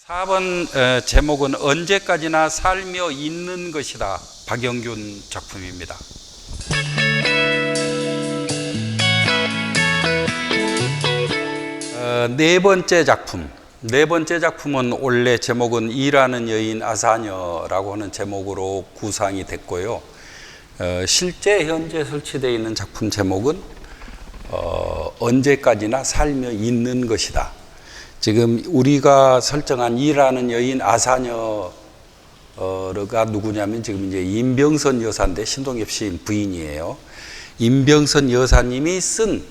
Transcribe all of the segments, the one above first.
4번 제목은 언제까지나 살며 있는 것이다. 박영균 작품입니다. 네 번째 작품은 원래 제목은 일하는 여인 아사녀라고 하는 제목으로 구상이 됐고요. 실제 현재 설치되어 있는 작품 제목은 언제까지나 살며 있는 것이다. 지금 우리가 설정한 일하는 여인 아사녀가 누구냐면 지금 이제 임병선 여사인데 신동엽 시인 부인이에요. 임병선 여사님이 쓴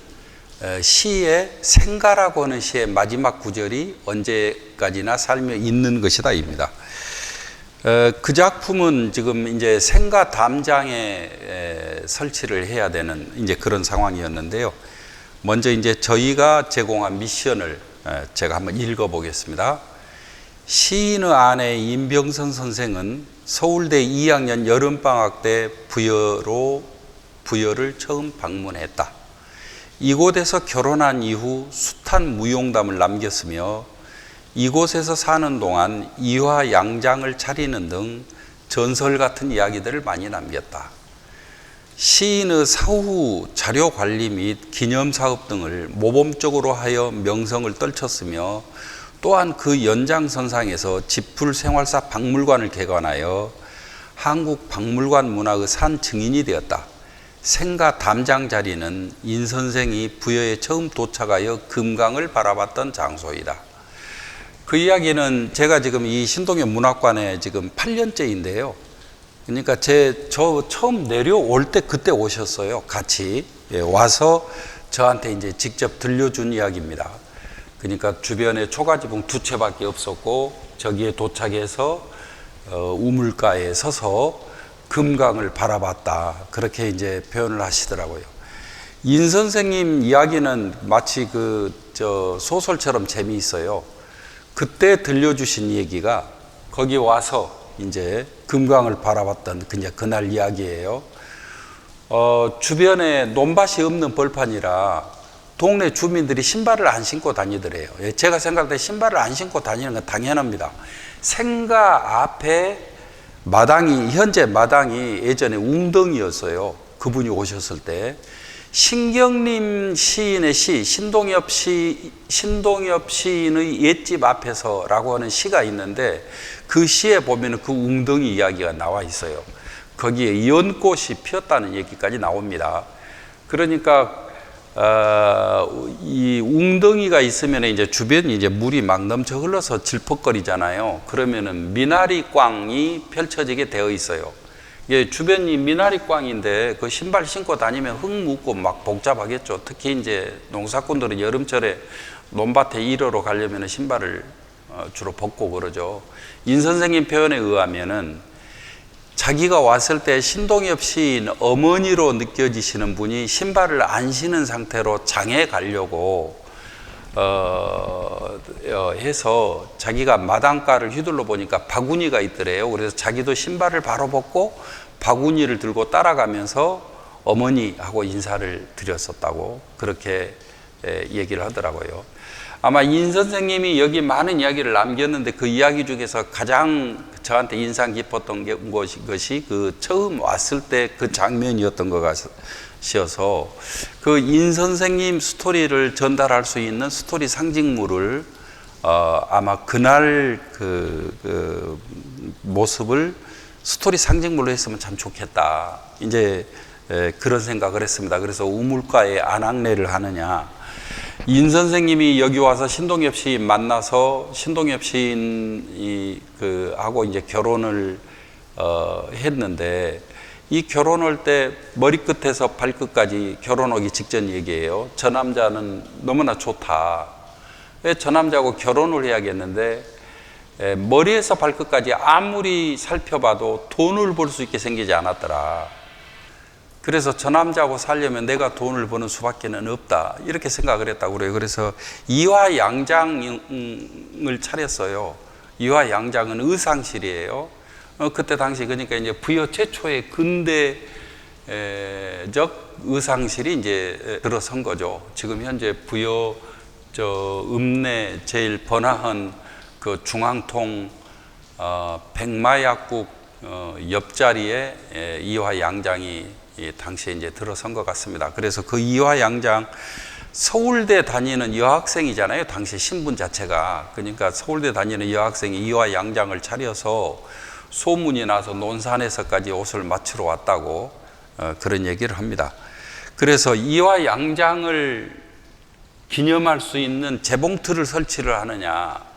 시의 생가라고 하는 시의 마지막 구절이 언제까지나 살며 있는 것이다입니다. 그 작품은 지금 이제 생가 담장에 설치를 해야 되는 이제 그런 상황이었는데요. 먼저 이제 저희가 제공한 미션을 제가 한번 읽어보겠습니다. 시인의 아내 임병선 선생은 서울대 2학년 여름방학 때 부여를 처음 방문했다. 이곳에서 결혼한 이후 숱한 무용담을 남겼으며 이곳에서 사는 동안 이화 양장을 차리는 등 전설 같은 이야기들을 많이 남겼다. 시인의 사후 자료 관리 및 기념 사업 등을 모범적으로 하여 명성을 떨쳤으며 또한 그 연장선상에서 지풀생활사 박물관을 개관하여 한국 박물관 문화의 산 증인이 되었다. 생가 담장 자리는 인 선생이 부여에 처음 도착하여 금강을 바라봤던 장소이다. 그 이야기는 제가 지금 이 신동엽 문학관에 지금 8년째인데요. 그러니까 저 처음 내려올 때 그때 오셨어요. 같이 와서 저한테 이제 직접 들려준 이야기입니다. 그러니까 주변에 초가지붕 2채밖에 없었고 저기에 도착해서 우물가에 서서 금강을 바라봤다. 그렇게 이제 표현을 하시더라고요. 인 선생님 이야기는 마치 소설처럼 재미있어요. 그때 들려주신 얘기가 거기 와서 이제 금강을 바라봤던 그날 이야기예요. 주변에 논밭이 없는 벌판이라 동네 주민들이 신발을 안 신고 다니더래요. 제가 생각할 때 신발을 안 신고 다니는 건 당연합니다. 생가 앞에 현재 마당이 예전에 웅덩이였어요. 그분이 오셨을 때. 신경림 시인의 시, 신동엽 시인의 옛집 앞에서라고 하는 시가 있는데 그 시에 보면 그 웅덩이 이야기가 나와 있어요. 거기에 연꽃이 피었다는 얘기까지 나옵니다. 그러니까 이 웅덩이가 있으면 이제 주변이 이제 물이 막 넘쳐 흘러서 질퍽거리잖아요. 그러면은 미나리꽝이 펼쳐지게 되어 있어요. 예, 주변이 미나리꽝인데 그 신발 신고 다니면 흙 묻고 막 복잡하겠죠. 특히 이제 농사꾼들은 여름철에 논밭에 일하러 가려면 신발을 주로 벗고 그러죠. 인 선생님 표현에 의하면은 자기가 왔을 때 신동엽 시인 어머니로 느껴지시는 분이 신발을 안 신은 상태로 장에 가려고 해서 자기가 마당가를 휘둘러 보니까 바구니가 있더래요. 그래서 자기도 신발을 바로 벗고 바구니를 들고 따라가면서 어머니하고 인사를 드렸었다고 그렇게 얘기를 하더라고요. 아마 인 선생님이 여기 많은 이야기를 남겼는데 그 이야기 중에서 가장 저한테 인상 깊었던 것이 그 처음 왔을 때 그 장면이었던 것 같아서 그 인 선생님 스토리를 전달할 수 있는 스토리 상징물을 아마 그날 그 모습을 스토리 상징물로 했으면 참 좋겠다. 이제 그런 생각을 했습니다. 그래서 우물가에 안악내를 하느냐. 인 선생님이 여기 와서 신동엽 시인 만나서 신동엽 시인이 하고 이제 결혼을 했는데 이 결혼할 때 머리끝에서 발끝까지 결혼하기 직전 얘기예요. 저 남자는 너무나 좋다. 왜 저 남자하고 결혼을 해야겠는데 머리에서 발끝까지 아무리 살펴봐도 돈을 벌 수 있게 생기지 않았더라. 그래서 저 남자하고 살려면 내가 돈을 버는 수밖에 없다. 이렇게 생각을 했다고 그래요. 그래서 이화 양장을 차렸어요. 이화 양장은 의상실이에요. 그때 당시 그러니까 이제 부여 최초의 근대적 의상실이 이제 들어선 거죠. 지금 현재 부여 읍내 제일 번화한 그 중앙통 백마약국 옆자리에 이화 양장이 당시에 이제 들어선 것 같습니다. 그래서 그 이화 양장 서울대 다니는 여학생이잖아요. 당시 신분 자체가. 그러니까 서울대 다니는 여학생이 이화 양장을 차려서 소문이 나서 논산에서까지 옷을 맞추러 왔다고 그런 얘기를 합니다. 그래서 이화 양장을 기념할 수 있는 재봉틀을 설치를 하느냐,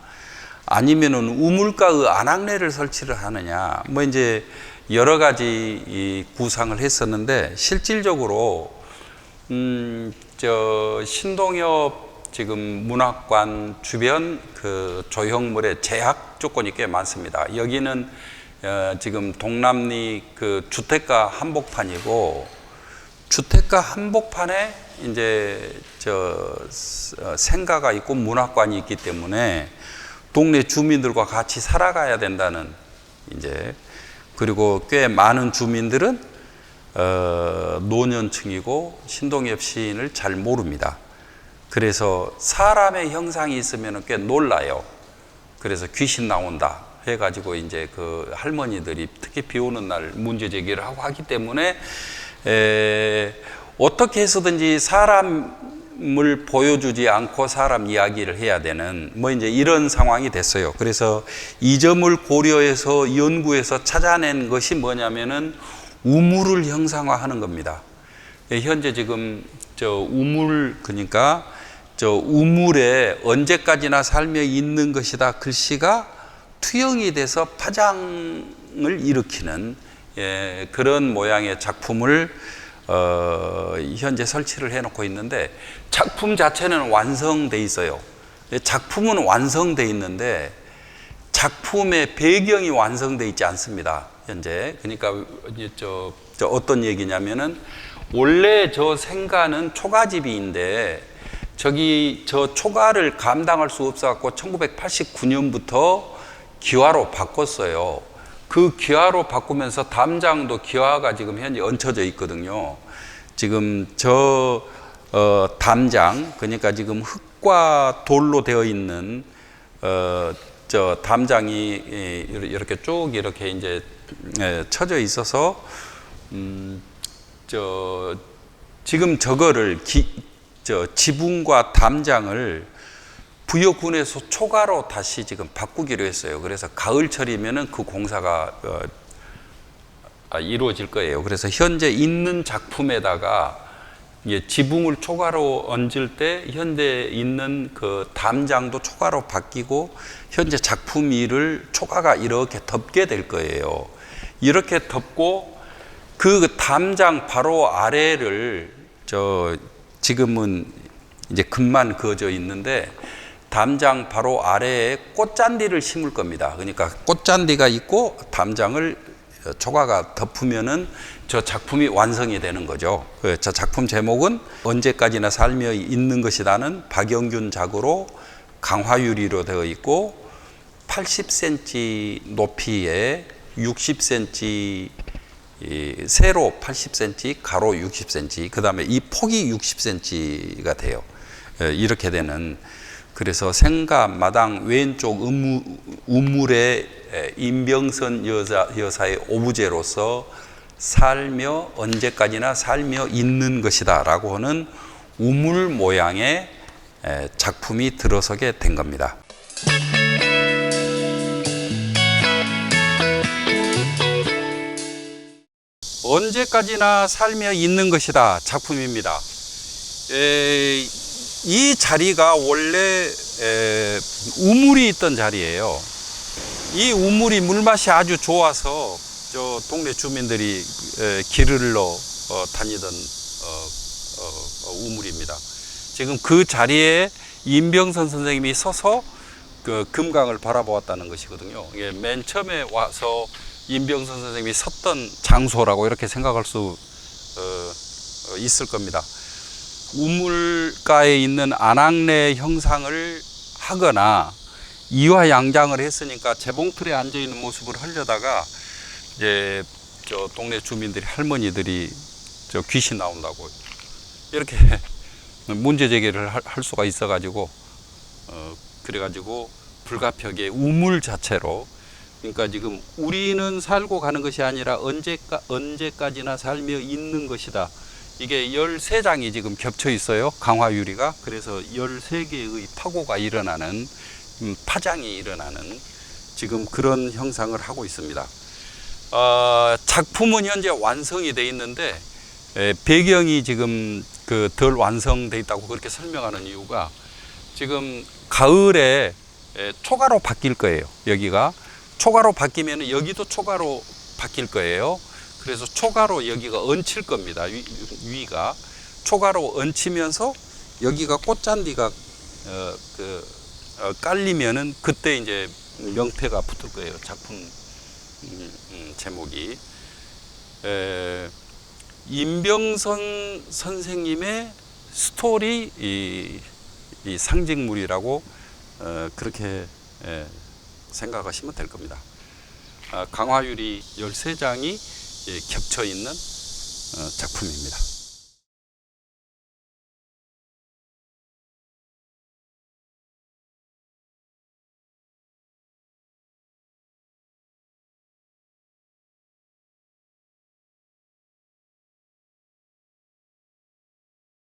아니면은 우물가의 안악내를 설치를 하느냐, 뭐 이제 여러 가지 이 구상을 했었는데, 실질적으로 신동엽 지금 문학관 주변 그 조형물의 제약 조건이 꽤 많습니다. 여기는 지금 동남리 그 주택가 한복판이고, 주택가 한복판에 이제 생가가 있고 문학관이 있기 때문에 동네 주민들과 같이 살아가야 된다는, 이제 그리고 꽤 많은 주민들은 노년층이고 신동엽 시인을 잘 모릅니다. 그래서 사람의 형상이 있으면 꽤 놀라요. 그래서 귀신 나온다 해가지고 이제 그 할머니들이 특히 비 오는 날 문제 제기를 하고 하기 때문에 어떻게 해서든지 사람을 보여주지 않고 사람 이야기를 해야 되는 뭐 이제 이런 상황이 됐어요. 그래서 이 점을 고려해서 연구해서 찾아낸 것이 뭐냐면은 우물을 형상화하는 겁니다. 현재 지금 우물, 그러니까 우물에 언제까지나 살며 있는 것이다 글씨가 투영이 돼서 파장을 일으키는 그런 모양의 작품을 현재 설치를 해놓고 있는데, 작품 자체는 완성돼 있어요. 작품은 완성돼 있는데 작품의 배경이 완성돼 있지 않습니다. 현재. 그러니까 어떤 얘기냐면은, 원래 저 생가는 초가집이인데 저 초가를 감당할 수 없어갖고 1989년부터 기와로 바꿨어요. 그 기와로 바꾸면서 담장도 기와가 지금 현재 얹혀져 있거든요. 지금 담장, 그러니까 지금 흙과 돌로 되어 있는 담장이 이렇게 쭉 이렇게 이제 쳐져 있어서 지금 저거를 지붕과 담장을 부여군에서 초가로 다시 지금 바꾸기로 했어요. 그래서 가을철이면은 그 공사가 이루어질 거예요. 그래서 현재 있는 작품에다가 지붕을 초가로 얹을 때 현재 있는 그 담장도 초가로 바뀌고, 현재 작품 위를 초가가 이렇게 덮게 될 거예요. 이렇게 덮고 그 담장 바로 아래를 지금은 이제 금만 그어져 있는데, 담장 바로 아래에 꽃잔디를 심을 겁니다. 그러니까 꽃잔디가 있고 담장을 초가가 덮으면은 저 작품이 완성이 되는 거죠. 저 작품 제목은 언제까지나 살며 있는 것이라는 박영균 작으로 강화유리로 되어 있고, 80cm 높이에 60cm 세로 80cm, 가로 60cm, 그 다음에 이 폭이 60cm가 돼요. 이렇게 되는, 그래서 생가 마당 왼쪽 우물에 임병선 여사의 오브제로서 살며 언제까지나 살며 있는 것이다 라고 하는 우물 모양의 작품이 들어서게 된 겁니다. 언제까지나 살며 있는 것이다 작품입니다. 이 자리가 원래 우물이 있던 자리예요. 이 우물이 물맛이 아주 좋아서 저 동네 주민들이 길을러 다니던 우물입니다. 지금 그 자리에 임병선 선생님이 서서 그 금강을 바라보았다는 것이거든요. 이게 맨 처음에 와서 임병선 선생님이 섰던 장소라고 이렇게 생각할 수 있을 겁니다. 우물가에 있는 안악내 형상을 하거나 이화 양장을 했으니까 재봉틀에 앉아 있는 모습을 하려다가 이제 저 동네 주민들이, 할머니들이 저 귀신 나온다고 이렇게 문제 제기를 할 수가 있어가지고 그래가지고 불가피하게 우물 자체로, 그러니까 지금 우리는 살고 가는 것이 아니라 언제까지나 살며 있는 것이다. 이게 13장이 지금 겹쳐 있어요. 강화 유리가. 그래서 13개의 파고가 일어나는, 파장이 일어나는 지금 그런 형상을 하고 있습니다. 작품은 현재 완성이 돼 있는데 배경이 지금 그 덜 완성돼 있다고 그렇게 설명하는 이유가, 지금 가을에 초가로 바뀔 거예요. 여기가 초가로 바뀌면 여기도 초가로 바뀔 거예요. 그래서 초가로 여기가 얹힐 겁니다. 위가 초가로 얹히면서 여기가 꽃잔디가 깔리면은 그때 이제 명패가 붙을 거예요. 작품 제목이. 임병선 선생님의 스토리 이 상징물이라고 그렇게 생각하시면 될 겁니다. 강화유리 13장이 겹쳐 있는 작품입니다.